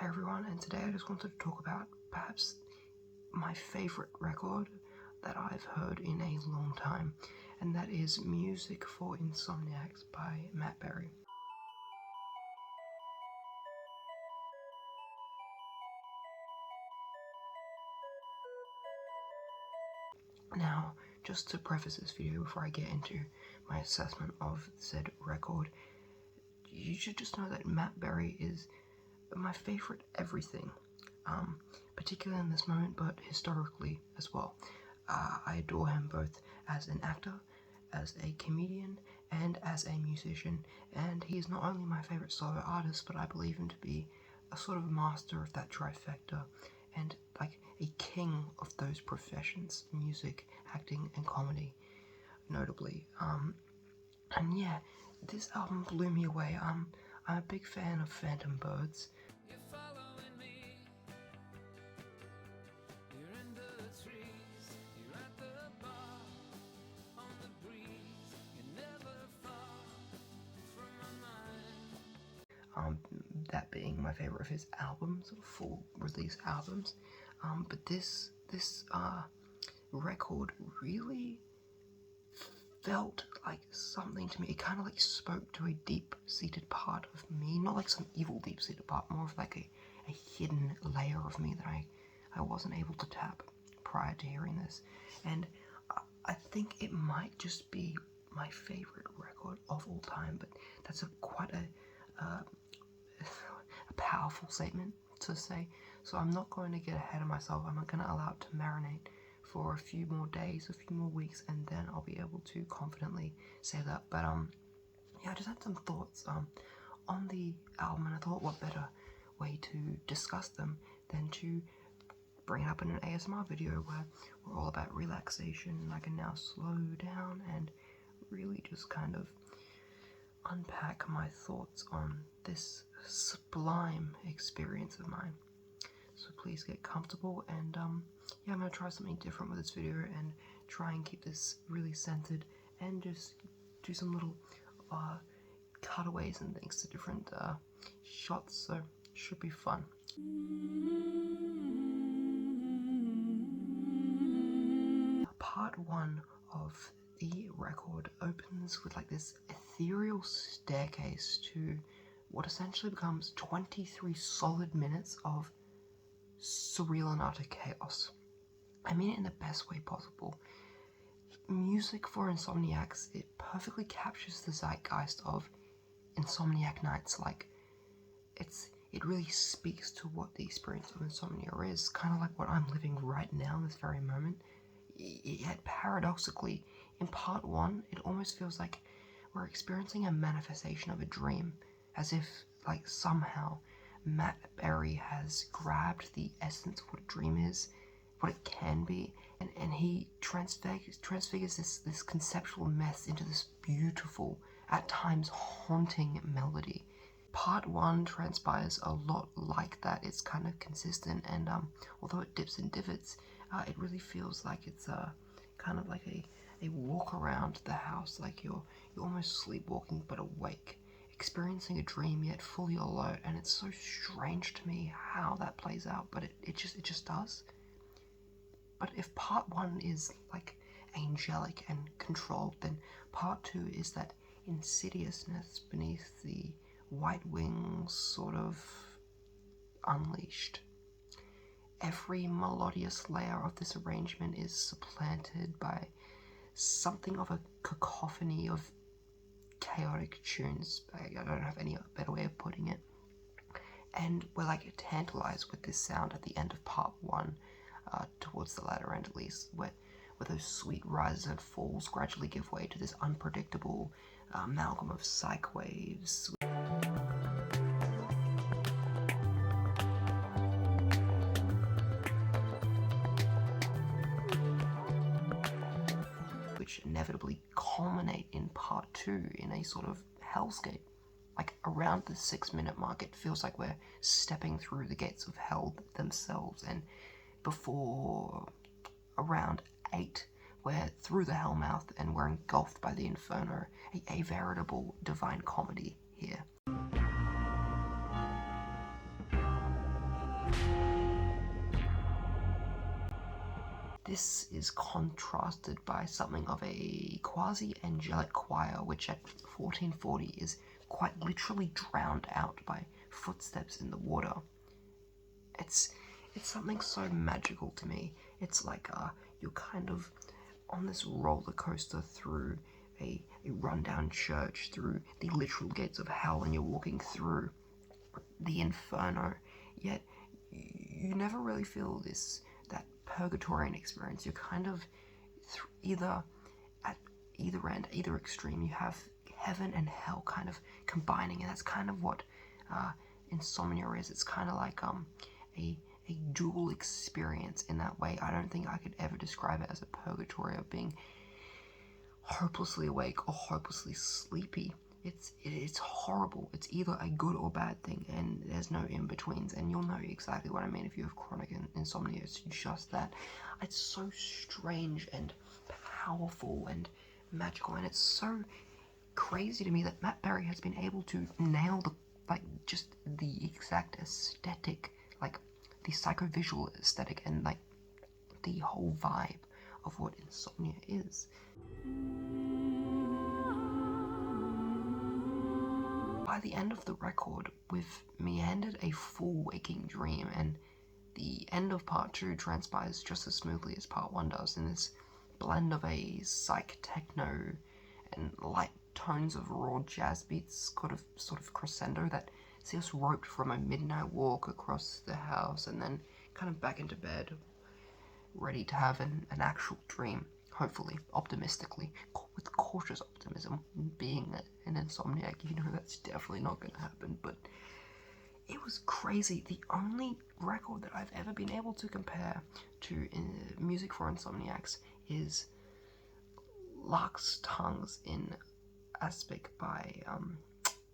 Hey everyone, and today I just wanted to talk about perhaps my favourite record that I've heard in a long time, and that is Music for Insomniacs by Matt Berry. Now, just to preface this video before I get into my assessment of said record, you should just know that Matt Berry is my favourite everything, particularly in this moment, but historically as well. I adore him both as an actor, as a comedian, and as a musician, and he is not only my favourite solo artist, but I believe him to be a sort of master of that trifecta, and like a king of those professions: music, acting, and comedy, notably. And yeah, this album blew me away. I'm a big fan of Phantom Birds. That being my favorite of his albums, full release albums. But this record really felt like something to me. It kind of like spoke to a deep-seated part of me, not like some evil deep-seated part, more of like a hidden layer of me that I wasn't able to tap prior to hearing this. And I think it might just be my favorite record of all time, but that's quite a powerful statement to say, so I'm not going to get ahead of myself. I'm going to allow it to marinate for a few more days, a few more weeks, and then I'll be able to confidently say that. But yeah, I just had some thoughts on the album, and I thought what better way to discuss them than to bring it up in an ASMR video where we're all about relaxation, and I can now slow down and really just kind of unpack my thoughts on this sublime experience of mine. So please get comfortable, and yeah, I'm going to try something different with this video and try and keep this really centered and just do some little cutaways and things to different shots, so it should be fun. Part 1 of the record opens with like this ethereal staircase to what essentially becomes 23 solid minutes of surreal and utter chaos. I mean it in the best way possible. Music for Insomniacs, it perfectly captures the zeitgeist of insomniac nights. Like, it really speaks to what the experience of insomnia is, kind of like what I'm living right now in this very moment. Yet paradoxically, in part 1, it almost feels like we're experiencing a manifestation of a dream, as if like somehow Matt Berry has grabbed the essence of what a dream is, what it can be, and he transfigures this conceptual mess into this beautiful, at times haunting melody. Part 1 transpires a lot like that. It's kind of consistent, and although it dips and divots, it really feels like it's kind of like a walk around the house, like you're almost sleepwalking but awake, experiencing a dream yet fully alert. And it's so strange to me how that plays out, but it just does. But if part 1 is like angelic and controlled, then part 2 is that insidiousness beneath the white wings, sort of unleashed. Every melodious layer of this arrangement is supplanted by something of a cacophony of chaotic tunes. I don't have any better way of putting it. And we're like tantalized with this sound at the end of part 1, towards the latter end at least, where those sweet rises and falls gradually give way to this unpredictable amalgam of psych waves. Which inevitably culminate in part 2 in a sort of hellscape. Like around the 6-minute mark, it feels like we're stepping through the gates of hell themselves, and before around 8, we're through the hellmouth and we're engulfed by the inferno. A veritable divine comedy here. this is contrasted by something of a quasi-angelic choir, which at 1440 is quite literally drowned out by footsteps in the water. It's something so magical to me. It's like you're kind of on this roller coaster through a rundown church, through the literal gates of hell, and you're walking through the inferno, yet you never really feel that purgatorian experience. You're kind of either at either end, either extreme. You have heaven and hell kind of combining, and that's kind of what insomnia is. It's kind of like a dual experience in that way. I don't think I could ever describe it as a purgatory of being hopelessly awake or hopelessly sleepy. It's horrible. It's either a good or bad thing, and there's no in-betweens, and you'll know exactly what I mean if you have chronic insomnia. It's just that. It's so strange and powerful and magical, and it's so crazy to me that Matt Berry has been able to nail just the exact aesthetic, like the psychovisual aesthetic, and like the whole vibe of what insomnia is. By the end of the record, we've meandered a full waking dream, and the end of part 2 transpires just as smoothly as part 1 does, in this blend of a psych techno and light tones of raw jazz beats, sort of crescendo that see us roped from a midnight walk across the house and then kind of back into bed, ready to have an actual dream, hopefully, optimistically, with cautious optimism. Being an insomniac, you know that's definitely not going to happen, but it was crazy. The only record that I've ever been able to compare to music for insomniacs is Lark's Tongues in Aspic by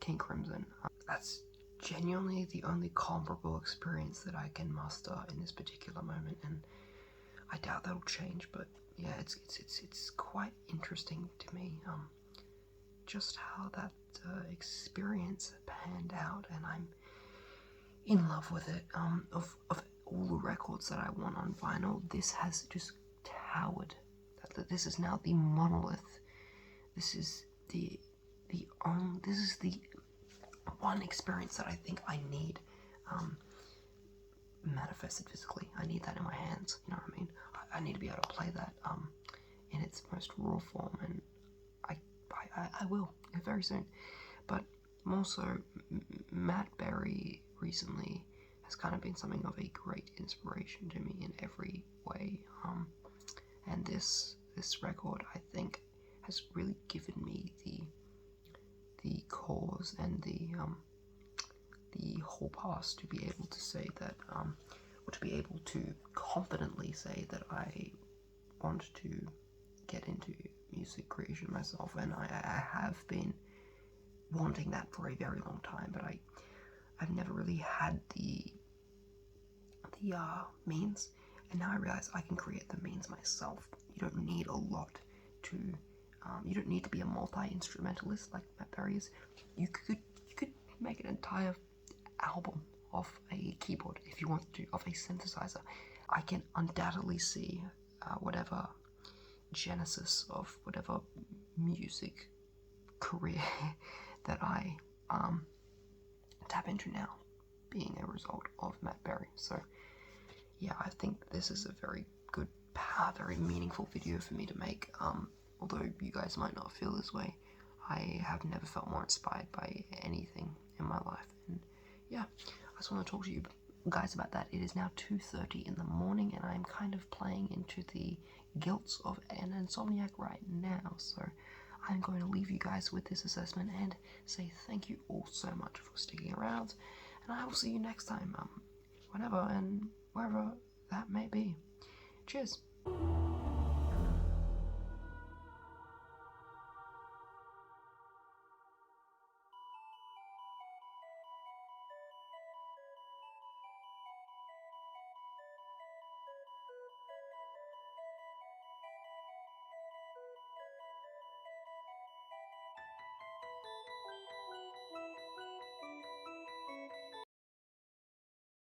King Crimson. That's genuinely the only comparable experience that I can muster in this particular moment, and I doubt that'll change. But yeah, it's quite interesting to me, just how that experience panned out, and I'm in love with it. Of all the records that I want on vinyl, this has just towered. This is now the monolith. This is the one experience that I think I need manifested physically. I need that in my hands, you know what I mean? I need to be able to play that in its most raw form, and I will very soon. But more so, Matt Berry recently has kind of been something of a great inspiration to me in every way, and this record, I think, has really given me the cause and the whole pass to be able to say that, or to be able to confidently say that I want to get into music creation myself, and I have been wanting that for a very long time, but I've never really had the means, and now I realize I can create the means myself. You don't need a lot to, you don't need to be a multi-instrumentalist like Matt Berry is. You could make an entire album off a keyboard if you wanted to, off a synthesizer. I can undoubtedly see whatever genesis of whatever music career that I tap into now being a result of Matt Berry. So yeah, I think this is a very good, very meaningful video for me to make. Although you guys might not feel this way, I have never felt more inspired by anything in my life. And yeah, I just want to talk to you guys about that. It is now 2:30 in the morning, and I'm kind of playing into the guilt of an insomniac right now. So I'm going to leave you guys with this assessment and say thank you all so much for sticking around, and I will see you next time, whenever and wherever that may be. Cheers.